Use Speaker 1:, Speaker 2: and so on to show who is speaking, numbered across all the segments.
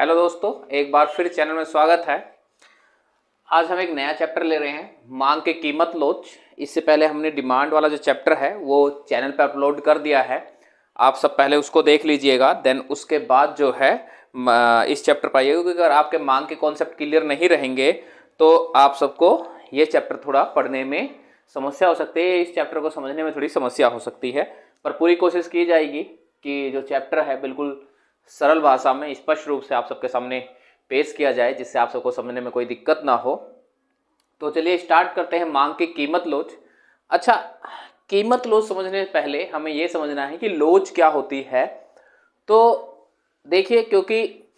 Speaker 1: Hello दोस्तों, एक बार फिर चैनल में स्वागत है। आज हम एक नया चैप्टर ले रहे हैं, मांग के कीमत लोच। इससे पहले हमने डिमांड वाला जो चैप्टर है वो चैनल पर अपलोड कर दिया है, आप सब पहले उसको देख लीजिएगा। देन उसके बाद जो है इस चैप्टर पर आइएगा, क्योंकि अगर आपके मांग के कॉन्सेप्ट क्लियर नहीं रहेंगे तो आप सबको ये चैप्टर थोड़ा पढ़ने में समस्या हो सकती है, इस चैप्टर को समझने में थोड़ी समस्या हो सकती है। पर पूरी कोशिश की जाएगी कि जो चैप्टर है बिल्कुल सरल भाषा में स्पष्ट रूप से आप सबके सामने पेश किया जाए, जिससे आप सबको समझने में कोई दिक्कत ना हो। तो चलिए स्टार्ट करते हैं मांग की कीमत लोच। अच्छा, कीमत लोच समझने से पहले हमें यह समझना है कि लोच क्या होती है। तो देखिए, क्योंकि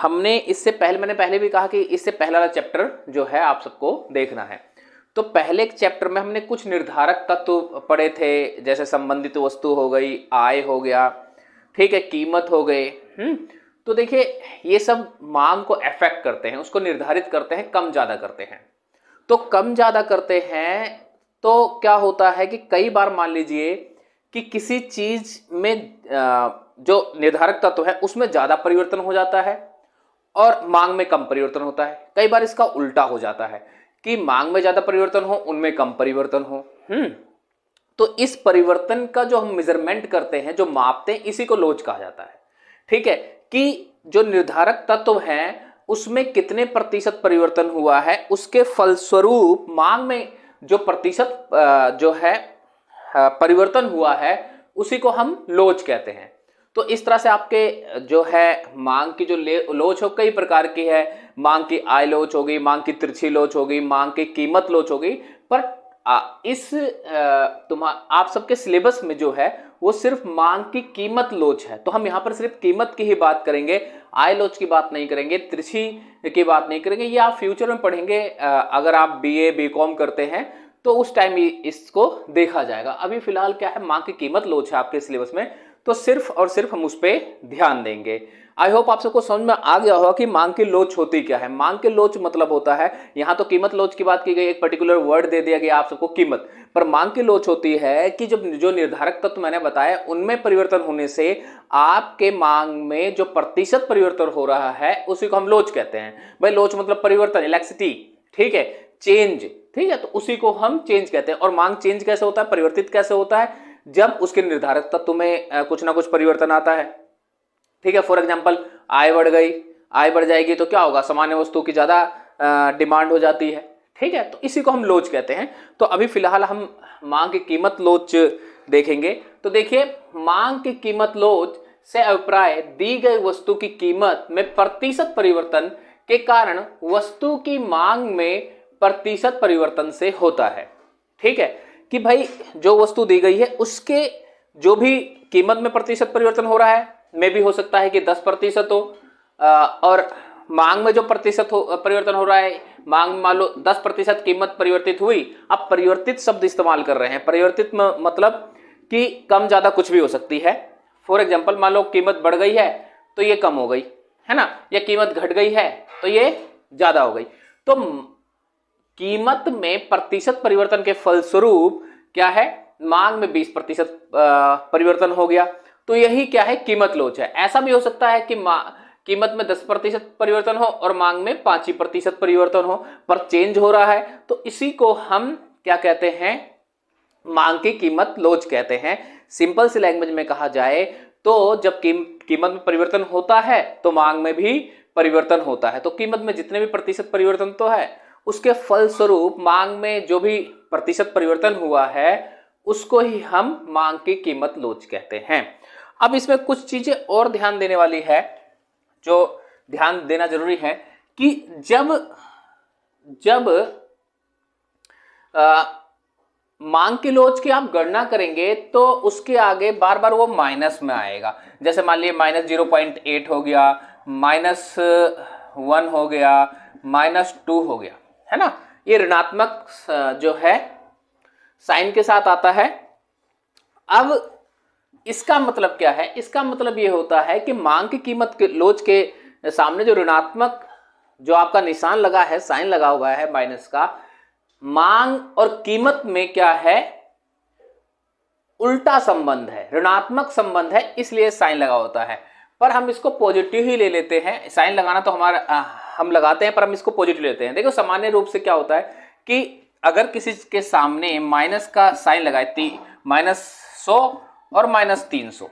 Speaker 1: मैंने पहले भी कहा कि इससे पहला वाला चैप्टर जो है आप सबको देखना है। तो पहले चैप्टर में हमने कुछ निर्धारक तत्व पढ़े थे, जैसे संबंधित वस्तु हो गई, आय हो गया, ठीक है, कीमत हो गए। तो देखिए, ये सब मांग को अफेक्ट करते हैं, उसको निर्धारित करते हैं, कम ज्यादा करते हैं। तो कम ज्यादा करते हैं तो क्या होता है कि कई बार मान लीजिए कि किसी चीज में जो निर्धारक तत्व है उसमें ज्यादा परिवर्तन हो जाता है और मांग में कम परिवर्तन होता है। कई बार इसका उल्टा हो जाता है कि मांग में ज्यादा परिवर्तन हो, उनमें कम परिवर्तन हो। तो इस परिवर्तन का जो हम मेजरमेंट करते हैं, जो मापते हैं, इसी को लोच कहा जाता है। ठीक है, कि जो निर्धारक तत्व हैं उसमें कितने प्रतिशत परिवर्तन हुआ है, उसके फलस्वरूप मांग में जो प्रतिशत जो है परिवर्तन हुआ है, उसी को हम लोच कहते हैं। तो इस तरह से आपके जो है मांग की जो लोच हो कई प्रकार की है। मांग की आय लोच होगी, मांग की तिरछी लोच होगी, मांग की कीमत लोच होगी। पर आप सबके सिलेबस में जो है वो सिर्फ मांग की कीमत लोच है, तो हम यहां पर सिर्फ कीमत की ही बात करेंगे, आय लोच की बात नहीं करेंगे, तिरछी की बात नहीं करेंगे। ये आप फ्यूचर में पढ़ेंगे, अगर आप बीए बीकॉम करते हैं तो उस टाइम इसको देखा जाएगा। अभी फिलहाल क्या है, मांग की कीमत लोच है आपके सिलेबस में, तो सिर्फ और सिर्फ हम उस पर ध्यान देंगे। आई होप आप सबको समझ में आ गया होगा कि मांग की लोच होती क्या है। मांग की लोच मतलब होता है, यहां तो कीमत लोच की बात की गई, एक पर्टिकुलर वर्ड दे दिया गया आप सबको कीमत, पर मांग की लोच होती है कि जब जो निर्धारक तत्व मैंने बताया उनमें परिवर्तन होने से आपके मांग में जो प्रतिशत परिवर्तन हो रहा है उसी को हम लोच कहते हैं। भाई लोच मतलब परिवर्तन, इलेक्ट्रिसिटी, ठीक है, चेंज, ठीक है, तो उसी को हम चेंज कहते हैं। और मांग चेंज कैसे होता है, परिवर्तित कैसे होता है, जब उसके निर्धारक तत्व में कुछ ना कुछ परिवर्तन आता है। ठीक है, फॉर एग्जांपल आय बढ़ गई, आय बढ़ जाएगी तो क्या होगा, सामान्य वस्तु की ज्यादा डिमांड हो जाती है। ठीक है, तो इसी को हम लोच कहते हैं। तो अभी फिलहाल हम मांग की कीमत लोच देखेंगे। तो देखिए, मांग की कीमत लोच से अभिप्राय दी गई वस्तु की कीमत में प्रतिशत परिवर्तन के कारण वस्तु की मांग में प्रतिशत परिवर्तन से होता है। ठीक है, कि भाई जो वस्तु दी गई है उसके जो भी कीमत में प्रतिशत परिवर्तन हो रहा है, में भी हो सकता है कि 10% हो, और मांग में जो प्रतिशत परिवर्तन हो रहा है, मांग मान लो 10% कीमत परिवर्तित हुई। अब परिवर्तित शब्द इस्तेमाल कर रहे हैं, परिवर्तित मतलब कि कम ज्यादा कुछ भी हो सकती है। फॉर एग्जांपल मान लो कीमत बढ़ गई है तो ये कम हो गई है ना, या कीमत घट गई है तो ये ज्यादा हो गई। तो कीमत में प्रतिशत परिवर्तन के फलस्वरूप क्या है, मांग में 20% परिवर्तन हो गया, तो यही क्या है, कीमत लोच है। ऐसा भी हो सकता है कि कीमत में 10% परिवर्तन हो और मांग में 5% परिवर्तन हो, पर चेंज हो रहा है, तो इसी को हम क्या कहते हैं, मांग की कीमत लोच कहते हैं। सिंपल सी लैंग्वेज में कहा जाए तो जब कीमत में परिवर्तन होता है तो मांग में भी परिवर्तन होता है। तो कीमत में जितने भी प्रतिशत परिवर्तन तो है, उसके फलस्वरूप मांग में जो भी प्रतिशत परिवर्तन हुआ है उसको ही हम मांग की कीमत लोच कहते हैं। अब इसमें कुछ चीजें और ध्यान देने वाली है, जो ध्यान देना जरूरी है कि जब मांग की लोच की आप गणना करेंगे तो उसके आगे बार बार वो माइनस में आएगा। जैसे मान लीजिए -0.8 हो गया, -1 हो गया, -2 हो गया, है ना, ये ऋणात्मक जो है साइन के साथ आता है। अब इसका मतलब क्या है, इसका मतलब ये होता है कि मांग की कीमत के लोच के सामने जो ऋणात्मक जो आपका निशान लगा है, साइन लगा हुआ है माइनस का, मांग और कीमत में क्या है, उल्टा संबंध है, ऋणात्मक संबंध है, इसलिए साइन लगा होता है। पर हम इसको पॉजिटिव ही ले लेते हैं। साइन लगाना तो हमारा हम लगाते हैं, पर हम इसको पॉजिटिव लेते हैं। देखो सामान्य रूप से क्या होता है कि अगर किसी के सामने माइनस का साइन लगाए, -100 और -300,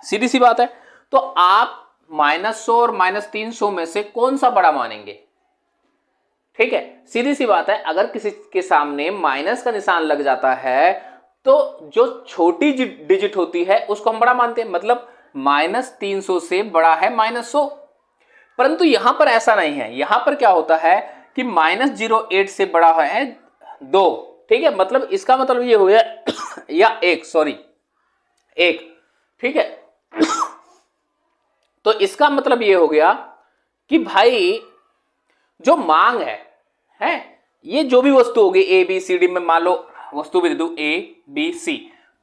Speaker 1: सीधी सी बात है, तो आप -100 और -300 में से कौन सा बड़ा मानेंगे? ठीक है, सीधी सी बात है, अगर किसी के सामने माइनस का निशान लग जाता है तो जो छोटी डिजिट होती है उसको हम बड़ा मानते हैं, मतलब -300 से बड़ा है -100। परंतु यहां पर ऐसा नहीं है, यहां पर क्या होता है कि -08 से बड़ा है 2। ठीक है, मतलब इसका मतलब ये हो गया या 1, सॉरी 1। ठीक है, तो इसका मतलब ये हो गया कि भाई जो मांग है ये जो भी वस्तु होगी ए बी सी डी में, मान लो वस्तु भी दे दूं ए बी सी,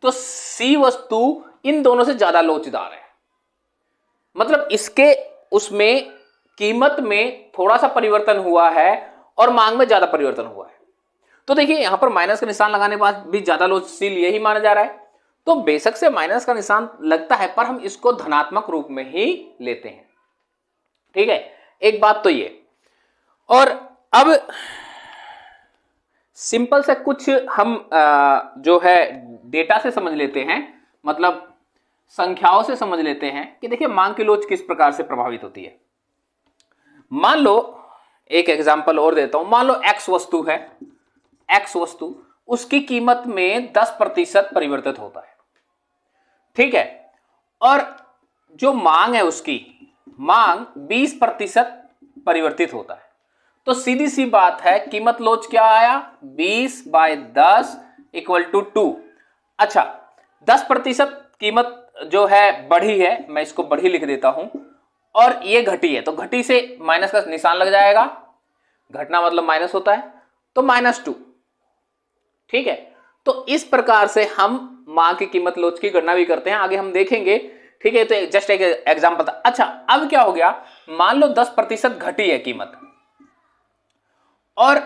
Speaker 1: तो सी वस्तु इन दोनों से ज्यादा लोचदार है। मतलब इसके उसमें कीमत में थोड़ा सा परिवर्तन हुआ है और मांग में ज्यादा परिवर्तन हुआ है। तो देखिए यहां पर माइनस का निशान लगाने के बाद भी ज्यादा लोचशील यही माना जा रहा है, तो बेशक से माइनस का निशान लगता है पर हम इसको धनात्मक रूप में ही लेते हैं। ठीक है, एक बात तो ये। और अब सिंपल से कुछ हम जो है डेटा से समझ लेते हैं, मतलब संख्याओं से समझ लेते हैं कि देखिए मांग की लोच किस प्रकार से प्रभावित होती है। मान लो एक एग्जांपल और देता हूं, मान लो एक्स वस्तु है, एक्स वस्तु उसकी कीमत में 10% परिवर्तित होता है। ठीक है, और जो मांग है उसकी मांग 20% परिवर्तित होता है। तो सीधी सी बात है कीमत लोच क्या आया, 20/10 = 2। अच्छा, 10% कीमत जो है बढ़ी है, मैं इसको बढ़ी लिख देता हूं, और ये घटी है, तो घटी से माइनस का निशान लग जाएगा, घटना मतलब माइनस होता है, तो -2। ठीक है, तो इस प्रकार से हम मांग की कीमत लोच की गणना भी करते हैं, आगे हम देखेंगे। ठीक है, तो जस्ट एक एग्जांपल था। अच्छा, अब क्या हो गया, मान लो 10% घटी है कीमत और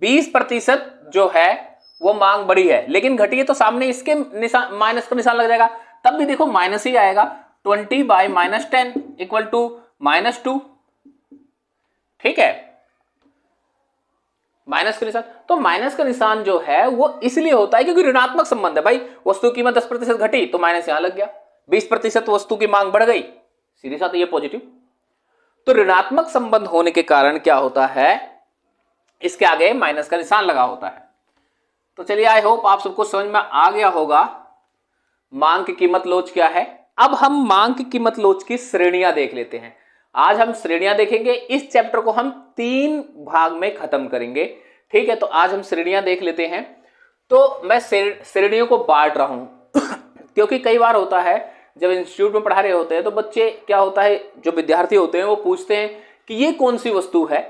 Speaker 1: 20% जो है वो मांग बढ़ी है, लेकिन घटी है, तो सामने इसके निशान माइनस का निशान लग जाएगा, तब भी देखो माइनस ही आएगा। 20/-10 = -2। ठीक है, माइनस का निशान, तो माइनस का निशान जो है वो इसलिए होता है क्योंकि ऋणात्मक संबंध है। भाई वस्तु की कीमत 10% घटी तो माइनस यहां लग गया, 20% वस्तु की मांग बढ़ गई, सीधी साथ ये पॉजिटिव। तो ऋणात्मक संबंध होने के कारण क्या होता है, इसके आगे माइनस का निशान लगा होता है। तो चलिए, आई होप आप सबको समझ में आ गया होगा मांग की कीमत लोच क्या है। अब हम मांग की कीमत लोच की श्रेणियां देख लेते हैं। आज हम श्रेणियां देखेंगे, इस चैप्टर को हम 3 भाग में खत्म करेंगे। ठीक है, तो आज हम श्रेणियां देख लेते हैं। तो मैं श्रेणियों को बांट रहा हूं क्योंकि कई बार होता है जब इंस्टीट्यूट में पढ़ा रहे होते हैं तो बच्चे क्या होता है, जो विद्यार्थी होते हैं वो पूछते हैं कि ये कौन सी वस्तु है,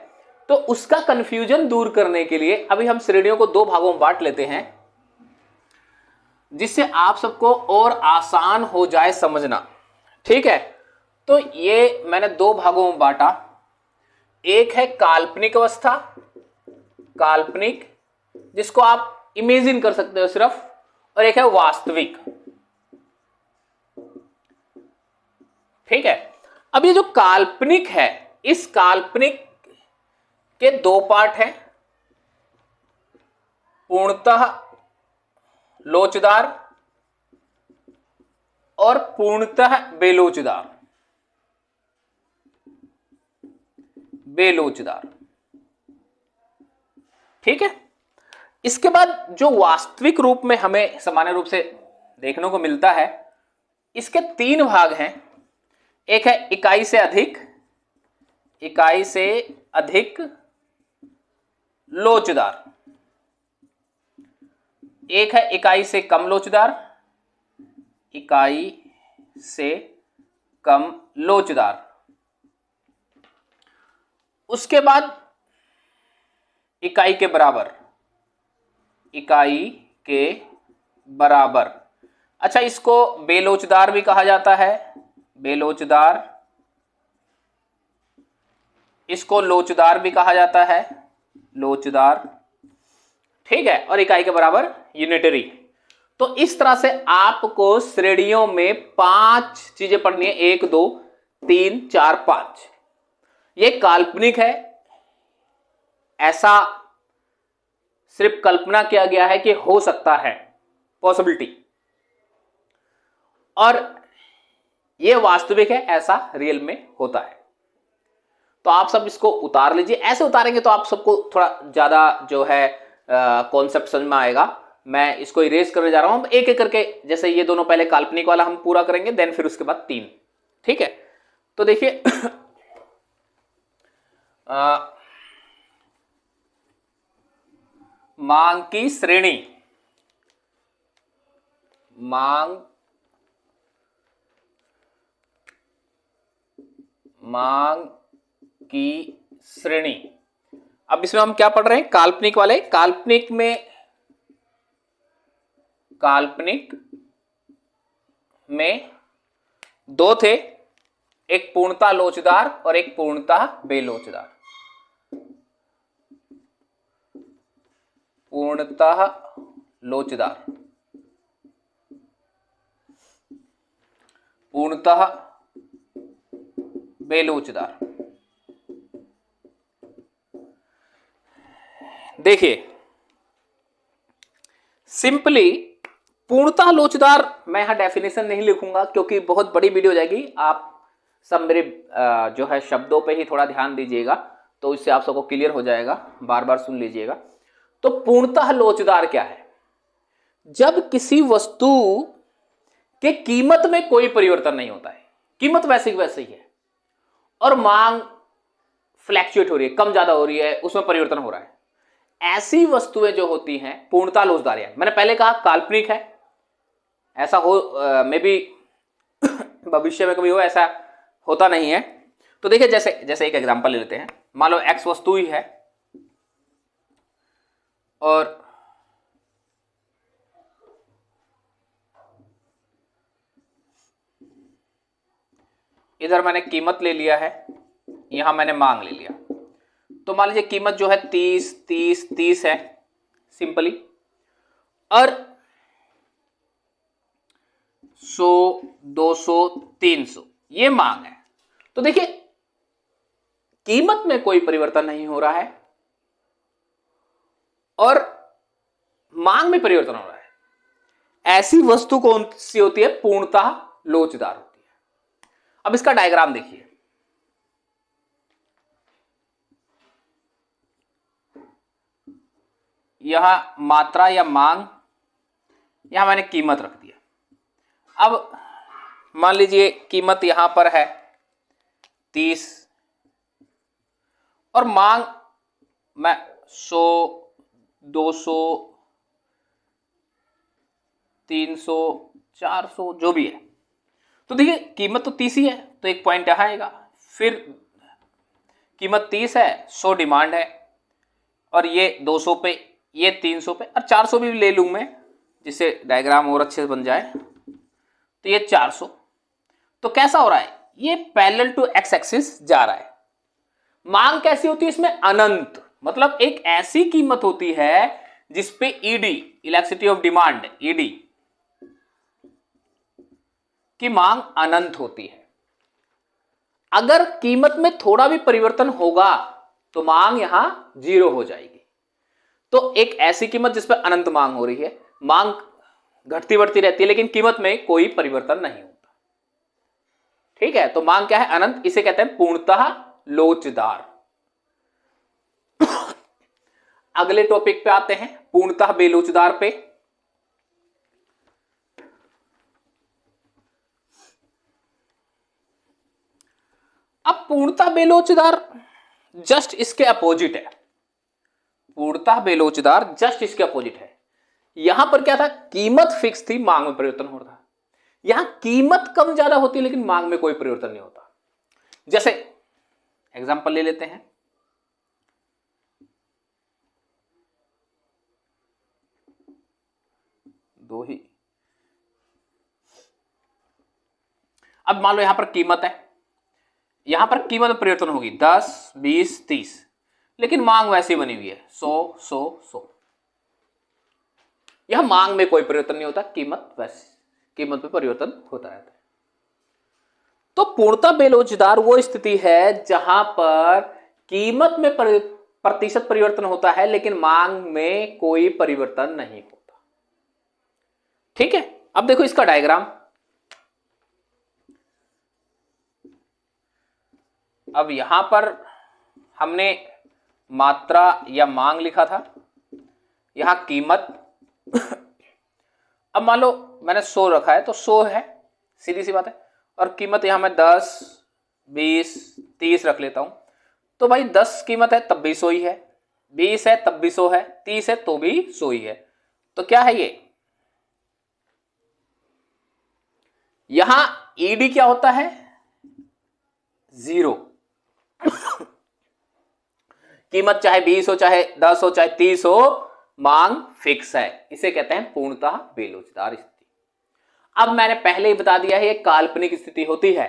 Speaker 1: तो उसका कंफ्यूजन दूर करने के लिए अभी हम श्रेणियों को 2 भागों में बांट लेते हैं, जिससे आप सबको और आसान हो जाए समझना। ठीक है, तो ये मैंने 2 भागों में बांटा, एक है काल्पनिक अवस्था, काल्पनिक जिसको आप इमेजिन कर सकते हो सिर्फ, और एक है वास्तविक। ठीक है, अब ये जो काल्पनिक है, इस काल्पनिक के 2 पार्ट हैं, पूर्णतः लोचदार और पूर्णतः बेलोचदार। बेलोचदार। ठीक है, इसके बाद जो वास्तविक रूप में हमें सामान्य रूप से देखने को मिलता है, इसके 3 भाग हैं। एक है इकाई से अधिक, इकाई से अधिक लोचदार, एक है इकाई से कम लोचदार, इकाई से कम लोचदार। उसके बाद इकाई के बराबर, इकाई के बराबर। अच्छा, इसको बेलोचदार भी कहा जाता है, बेलोचदार, इसको लोचदार भी कहा जाता है, लोचदार। ठीक है, और इकाई के बराबर यूनिटरी। तो इस तरह से आपको श्रेणियों में 5 चीजें पढ़नी है, 1 2 3 4 5। ये काल्पनिक है, ऐसा सिर्फ कल्पना किया गया है कि हो सकता है, पॉसिबिलिटी, और ये वास्तविक है, ऐसा रियल में होता है। तो आप सब इसको उतार लीजिए, ऐसे उतारेंगे तो आप सबको थोड़ा ज्यादा जो है कॉन्सेप्ट समझ में आएगा। मैं इसको इरेज करने जा रहा हूं एक एक करके, जैसे ये दोनों पहले काल्पनिक वाला हम पूरा करेंगे, देन फिर उसके बाद 3। ठीक है, तो देखिए मांग की श्रेणी, मांग की श्रेणी। अब इसमें हम क्या पढ़ रहे हैं, काल्पनिक वाले। काल्पनिक में 2 थे, एक पूर्णतः लोचदार और एक पूर्णतः बेलोचदार। पूर्णतः लोचदार, पूर्णतः बेलोचदार। देखिए सिंपली पूर्णतः लोचदार, मैं यहां डेफिनेशन नहीं लिखूंगा क्योंकि बहुत बड़ी वीडियो हो जाएगी। आप सब मेरे जो है शब्दों पे ही थोड़ा ध्यान दीजिएगा, तो इससे आप सबको क्लियर हो जाएगा, बार बार सुन लीजिएगा। तो पूर्णतः लोचदार क्या है, जब किसी वस्तु के कीमत में कोई परिवर्तन नहीं होता है, कीमत वैसे ही वैसे ही है, और मांग फ्लैक्चुएट हो रही है, कम ज्यादा हो रही है, उसमें परिवर्तन हो रहा है, ऐसी वस्तुएं जो होती हैं पूर्णतः लोचदार है। मैंने पहले कहा काल्पनिक है, ऐसा हो मे बी भविष्य में कभी हो, ऐसा होता नहीं है। तो देखिए जैसे एक एग्जांपल ले लेते हैं, मान लो एक्स वस्तु ही है और इधर मैंने कीमत ले लिया है, यहां मैंने मांग ले लिया। तो मान लीजिए कीमत जो है 30 30 30 है सिंपली, और 100 200 300 ये मांग है। तो देखिए कीमत में कोई परिवर्तन नहीं हो रहा है और मांग में परिवर्तन हो रहा है। ऐसी वस्तु कौन सी होती है, पूर्णतः लोचदार होती है। अब इसका डायग्राम देखिए, यहां मात्रा या मांग, यहां मैंने कीमत रख दिया। अब मान लीजिए कीमत यहां पर है 30 और मांग मैं 100 200 300 400 जो भी है। तो देखिए कीमत तो 30 ही है, तो एक पॉइंट यहां आएगा, फिर कीमत 30 है, 100 डिमांड है, और ये 200 पे, ये 300 पे, और 400 भी ले लूं मैं, जिससे डायग्राम और अच्छे से बन जाए। तो ये 400, तो कैसा हो रहा है, ये पैरेलल टू एक्स एक्सिस जा रहा है। मांग कैसी होती है इसमें, अनंत, मतलब एक ऐसी कीमत होती है जिसपे ED, elasticity of demand, ED की मांग अनंत होती है। अगर कीमत में थोड़ा भी परिवर्तन होगा तो मांग यहां 0 हो जाएगी। तो एक ऐसी कीमत जिसपे अनंत मांग हो रही है, मांग घटती बढ़ती रहती है लेकिन कीमत में कोई परिवर्तन नहीं होता। ठीक है, तो मांग क्या है, अनंत, इसे कहते हैं पूर्णतः लोचदार। अगले टॉपिक पे आते हैं, पूर्णतः बेलोचदार पे। अब पूर्णतः बेलोचदार जस्ट इसके अपोजिट है। पूर्णतः बेलोचदार जस्ट इसके अपोजिट है। यहां पर क्या था, कीमत फिक्स थी, मांग में परिवर्तन हो रहा था। यहां कीमत कम ज्यादा होती है लेकिन मांग में कोई परिवर्तन नहीं होता। जैसे एग्जांपल ले लेते हैं, दो ही, अब मान लो यहां पर कीमत है, यहां पर कीमत में परिवर्तन होगी 10 20 30, लेकिन मांग वैसी बनी हुई है 100 100 100। यह मांग में कोई परिवर्तन नहीं होता, कीमत में परिवर्तन होता रहता है। तो पूर्णतः बेलोचदार वो स्थिति है जहां पर कीमत में प्रतिशत परिवर्तन होता है लेकिन मांग में कोई परिवर्तन नहीं होता। ठीक है, अब देखो इसका डायग्राम। अब यहां पर हमने मात्रा या मांग लिखा था, यहां कीमत। अब मान लो मैंने 100 रखा है तो 100 है, सीधी सी बात है, और कीमत यहां मैं 10, 20, 30 रख लेता हूं। तो भाई 10 कीमत है तब भी 100 ही है, 20 है तब भी 100 है, 30 है तो भी 100 ही है। तो क्या है ये, यहां ईडी क्या होता है, 0। कीमत चाहे 20 हो, चाहे 10 हो, चाहे 30 हो, मांग फिक्स है। इसे कहते हैं पूर्णतः बेलोचदार स्थिति। अब मैंने पहले ही बता दिया है ये काल्पनिक स्थिति होती है।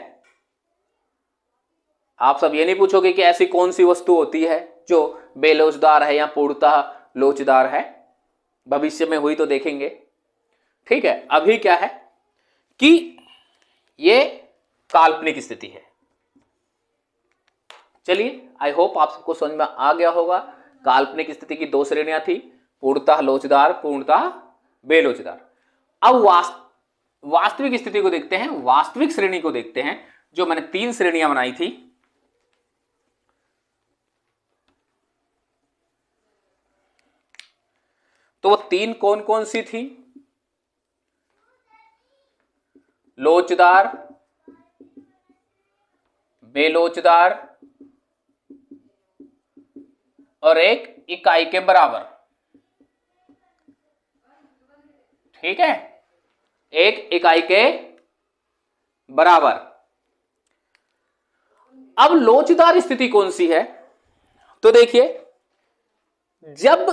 Speaker 1: आप सब ये नहीं पूछोगे कि ऐसी कौन सी वस्तु होती है जो बेलोचदार है या पूर्णतः लोचदार है, भविष्य में हुई तो देखेंगे। ठीक है, अभी क्या है कि ये काल्पनिक स्थिति है। चलिए, आई होप आप सबको समझ में आ गया होगा। काल्पनिक स्थिति की 2 श्रेणियां थी, पूर्णतः लोचदार, पूर्णतः बेलोचदार। अब वास्तविक स्थिति को देखते हैं, वास्तविक श्रेणी को देखते हैं, जो मैंने 3 श्रेणियां बनाई थी। तो वो 3 कौन कौन सी थी, लोचदार, बेलोचदार और एक इकाई के बराबर। ठीक है, एक इकाई के बराबर। अब लोचदार स्थिति कौन सी है, तो देखिए, जब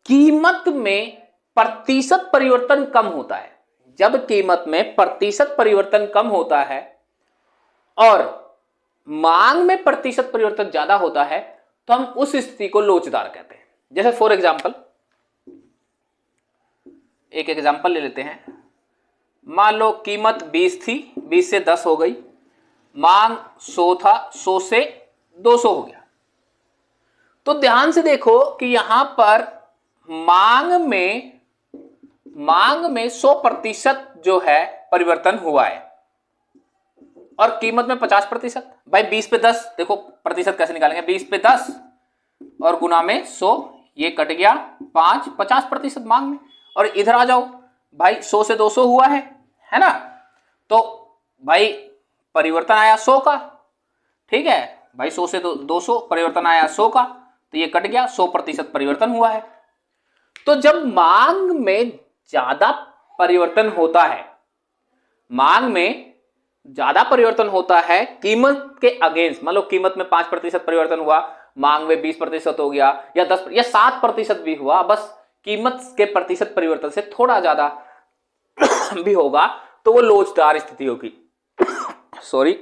Speaker 1: कीमत में प्रतिशत परिवर्तन कम होता है, जब कीमत में प्रतिशत परिवर्तन कम होता है और मांग में प्रतिशत परिवर्तन ज्यादा होता है, तो हम उस स्थिति को लोचदार कहते हैं। जैसे फॉर एग्जाम्पल, एक एग्जाम्पल ले लेते हैं। मान लो कीमत 20 थी, 20 से 10 हो गई, मांग 100 था, 100 से 200 हो गया। तो ध्यान से देखो कि यहां पर मांग में 100% जो है परिवर्तन हुआ है और कीमत में 50%। भाई 20 पे 10, देखो प्रतिशत कैसे निकालेंगे, 20 पे 10 और गुना में 100, ये कट गया 5, 50% मांग में। और इधर आ जाओ भाई, 100 से 200 हुआ है ना, तो भाई परिवर्तन आया 100 का। ठीक है भाई, 100 से 200 परिवर्तन आया 100 का, तो ये कट गया, 100% परिवर्तन हुआ है। तो जब मांग में ज्यादा परिवर्तन होता है, मांग में ज्यादा परिवर्तन होता है कीमत के अगेंस्ट, मान लो कीमत में 5% परिवर्तन हुआ, मांग में 20% हो गया, या 10 या 7% भी हुआ, बस कीमत के प्रतिशत परिवर्तन से थोड़ा ज्यादा भी होगा, तो वो लोचदार स्थिति होगी। सॉरी,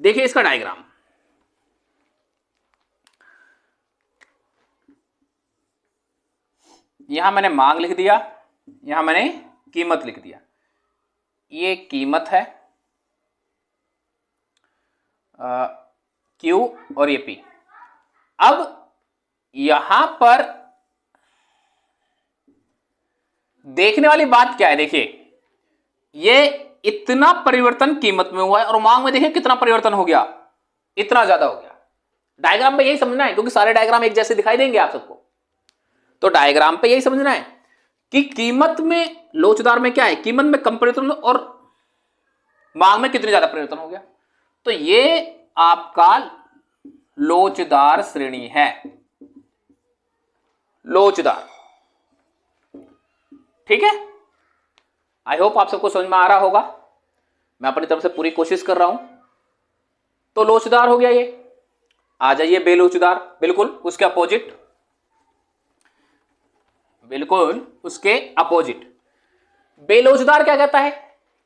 Speaker 1: देखिए इसका डायग्राम। यहां मैंने मांग लिख दिया, यहां मैंने कीमत लिख दिया। ये कीमत है Q और ये P। अब यहां पर देखने वाली बात क्या है, देखिए ये इतना परिवर्तन कीमत में हुआ है और मांग में देखिए कितना परिवर्तन हो गया, इतना ज्यादा हो गया। डायग्राम में यही समझना है, क्योंकि सारे डायग्राम एक जैसे दिखाई देंगे आप सबको, तो डायग्राम पे यही समझना है कि कीमत में, लोचदार में क्या है, कीमत में कम परिवर्तन और मांग में कितने ज्यादा परिवर्तन हो गया। तो ये आपका लोचदार श्रेणी है, लोचदार। ठीक है, आई होप आप सबको समझ में आ रहा होगा। मैं अपनी तरफ से पूरी कोशिश कर रहा हूं। तो लोचदार हो गया ये। आ जाइए बेलोचदार, बिल्कुल उसके अपोजिट, बिल्कुल उसके अपोजिट। बेलोचदार क्या कहता है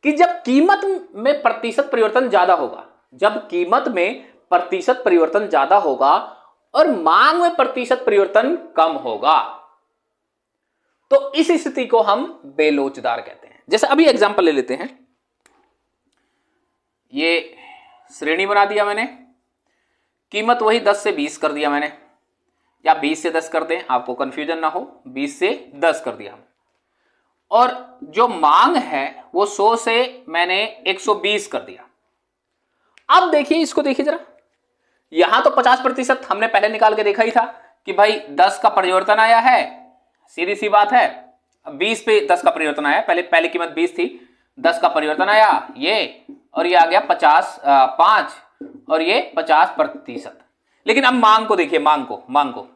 Speaker 1: कि जब कीमत में प्रतिशत परिवर्तन ज्यादा होगा, जब कीमत में प्रतिशत परिवर्तन ज्यादा होगा और मांग में प्रतिशत परिवर्तन कम होगा, तो इस स्थिति को हम बेलोचदार कहते हैं। जैसे अभी एग्जांपल ले लेते हैं, ये श्रेणी बना दिया मैंने, कीमत वही 10 से 20 कर दिया मैंने, या 20 से 10 कर दें, आपको कंफ्यूजन ना हो, 20 से 10 कर दिया। और जो मांग है वो 100 से मैंने 120 कर दिया। अब देखिए इसको, देखिए जरा, यहां तो 50% हमने पहले निकाल के देखा ही था कि भाई 10 का परिवर्तन आया है, सीधी सी बात है। 20 पे 10 का परिवर्तन आया, पहले कीमत 20 थी, 10 का परिवर्तन आया ये, और ये आ गया 5 और ये 50%। लेकिन अब मांग को देखिए, मांग को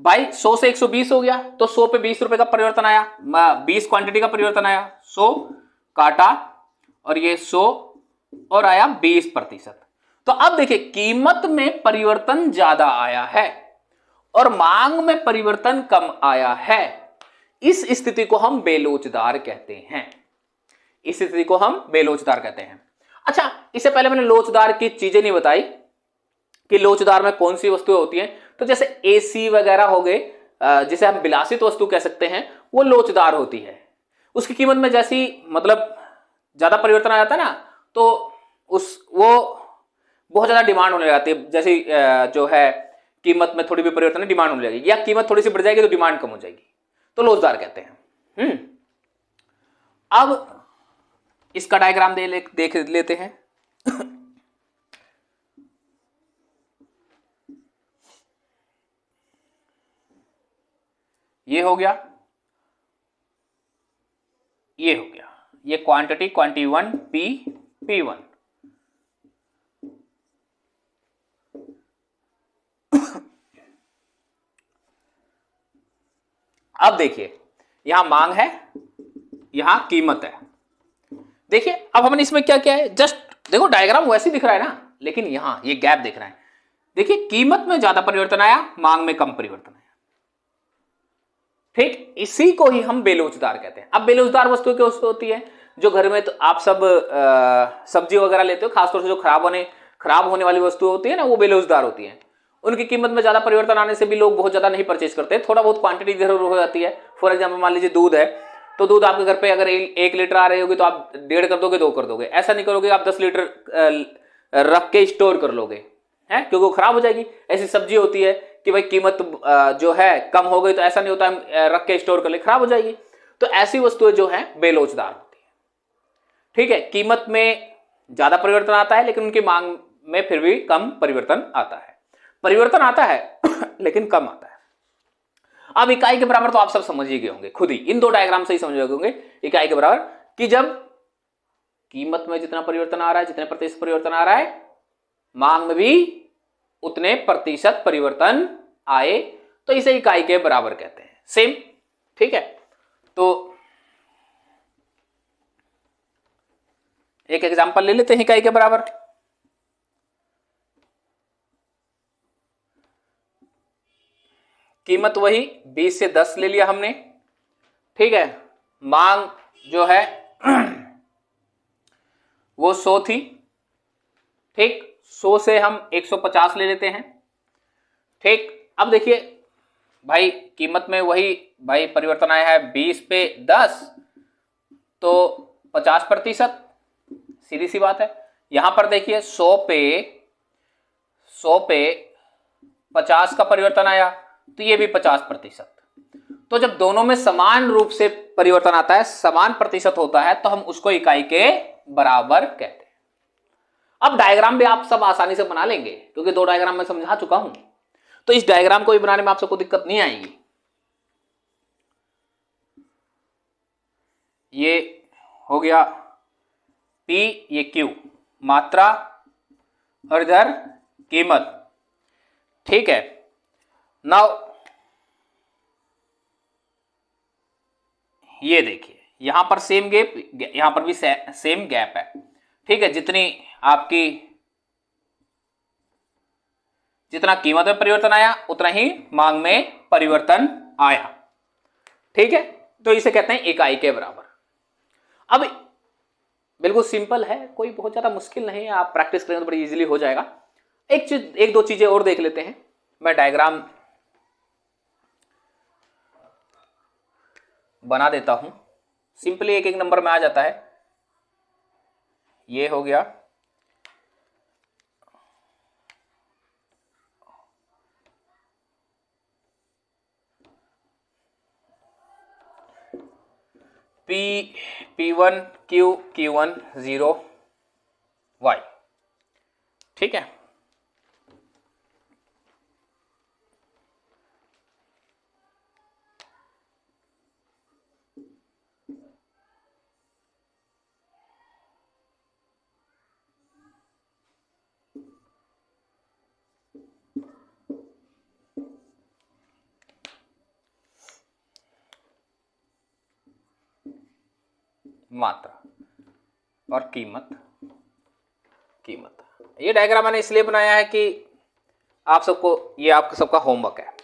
Speaker 1: भाई 100 से 120 हो गया, तो 100 पे 20 रुपए का परिवर्तन आया, 20 क्वांटिटी का परिवर्तन आया, 100 काटा और ये 100 और आया 20%। तो अब देखिए कीमत में परिवर्तन ज्यादा आया है और मांग में परिवर्तन कम आया है। इस स्थिति को हम बेलोचदार कहते हैं। इस स्थिति को हम बेलोचदार कहते हैं। अच्छा, इससे पहले मैंने लोचदार की चीजें नहीं बताई कि लोचदार में कौन सी वस्तुएं होती हैं। तो जैसे एसी वगैरह हो गए, जिसे हम विलासित वस्तु कह सकते हैं, वो लोचदार होती है। उसकी कीमत में जैसी मतलब ज्यादा परिवर्तन आ जाता है ना, तो वो बहुत ज्यादा डिमांड होने लगती है। जैसे जो है कीमत में थोड़ी भी परिवर्तन है, डिमांड होने लगेगी, या कीमत थोड़ी सी बढ़ जाएगी तो डिमांड कम हो जाएगी, तो लोचदार कहते हैं। अब इसका डायग्राम देख लेते हैं। ये हो गया, ये हो गया, ये क्वांटिटी Q1 P1। अब देखिए यहां मांग है, यहां कीमत है। देखिए अब हमने इसमें क्या किया है, जस्ट देखो डायग्राम वैसे दिख रहा है ना, लेकिन यहां ये गैप दिख रहा है। देखिए कीमत में ज्यादा परिवर्तन आया, मांग में कम परिवर्तन आया। ठीक, इसी को ही हम बेलोचदार कहते हैं। अब बेलोचदार वस्तु क्या होती है, जो घर में तो आप सब सब्जी वगैरह लेते हो, खासतौर से जो खराब होने वाली वस्तु होती है ना, वो बेलोचदार होती है। उनकी कीमत में ज्यादा परिवर्तन आने से भी लोग बहुत ज्यादा नहीं परचेज करते, थोड़ा बहुत क्वांटिटी इधर हो जाती है। फॉर एग्जाम्पल मान लीजिए दूध है, तो दूध आपके घर पे अगर 1 लीटर आ रही होगी तो आप 1.5 कर दोगे, 2 कर दोगे। ऐसा नहीं करोगे आप 10 लीटर रख के स्टोर कर लोगे, है, क्योंकि वो खराब हो जाएगी। ऐसी सब्जी होती है कि भाई कीमत जो है कम हो गई, तो ऐसा नहीं होता हम रख के स्टोर कर ले, खराब हो जाएगी। तो ऐसी वस्तुएं जो है बेलोचदार होती है। ठीक है, कीमत में ज्यादा परिवर्तन आता है लेकिन उनकी मांग में फिर भी कम परिवर्तन आता है। परिवर्तन आता है लेकिन कम आता है। अब इकाई के बराबर तो आप सब समझ ही गए होंगे खुद ही, इन 2 डायग्राम से ही समझ गए होंगे इकाई के बराबर, कि जब कीमत में जितना परिवर्तन आ रहा है, जितने प्रतिशत परिवर्तन आ रहा है, मांग में भी उतने प्रतिशत परिवर्तन आए, तो इसे इकाई के बराबर कहते हैं। सेम, ठीक है। तो एक एग्जांपल ले लेते हैं इकाई के बराबर। कीमत वही 20 से 10 ले लिया हमने, ठीक है। मांग जो है वो 100 थी, ठीक। 100 से हम 150 ले लेते हैं, ठीक। अब देखिए भाई कीमत में वही भाई परिवर्तन आया है 20 पे 10, तो 50%, सीधी सी बात है। यहां पर देखिए 100 पे 50 का परिवर्तन आया, तो ये भी 50%। तो जब दोनों में समान रूप से परिवर्तन आता है, समान प्रतिशत होता है, तो हम उसको इकाई के बराबर कहते हैं। अब डायग्राम भी आप सब आसानी से बना लेंगे, क्योंकि 2 डायग्राम मैं समझा चुका हूं, तो इस डायग्राम को भी बनाने में आप सबको दिक्कत नहीं आएगी। ये हो गया P, ये Q मात्रा और इधर कीमत, ठीक है। नाउ ये देखिए यहां पर सेम गैप, यहां पर भी सेम गैप है, ठीक है। जितना कीमत में परिवर्तन आया उतना ही मांग में परिवर्तन आया, ठीक है। तो इसे कहते हैं इकाई के बराबर। अब बिल्कुल सिंपल है, कोई बहुत ज्यादा मुश्किल नहीं है, आप प्रैक्टिस करेंगे तो बड़ी इजीली हो जाएगा। एक दो चीजें और देख लेते हैं। मैं डायग्राम बना देता हूं, सिंपली एक एक नंबर में आ जाता है। ये हो गया, P1 Q1 0 Y, ठीक है। मात्रा और कीमत, ये डायग्राम मैंने इसलिए बनाया है कि आप सबको, ये आपका सबका होमवर्क है।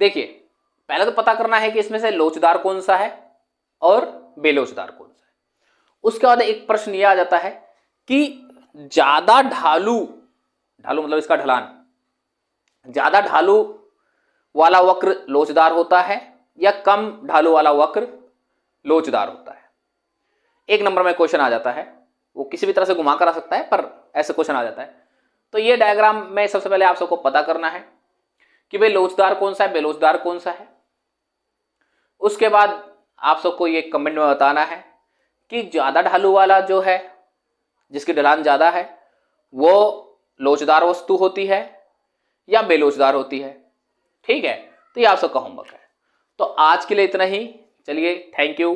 Speaker 1: देखिए, पहले तो पता करना है कि इसमें से लोचदार कौन सा है और बेलोचदार कौन सा है। उसके बाद एक प्रश्न ये आ जाता है कि ज्यादा ढालू मतलब इसका ढलान, ज्यादा ढालू वाला वक्र लोचदार होता है या कम ढालू वाला वक्र लोचदार होता है। एक नंबर में क्वेश्चन आ जाता है, वो किसी भी तरह से घुमा कर आ सकता है, पर ऐसे क्वेश्चन आ जाता है। तो ये डायग्राम में सबसे पहले आप सबको पता करना है कि भाई लोचदार कौन सा है, बेलोचदार कौन सा है। उसके बाद आप सबको ये कमेंट में बताना है कि ज्यादा ढालू वाला जो है, जिसकी ढलान ज्यादा है, वो लोचदार वस्तु होती है या बेलोचदार होती है। ठीक है, तो ये आप सबका होमवर्क है। तो आज के लिए इतना ही, चलिए, थैंक यू।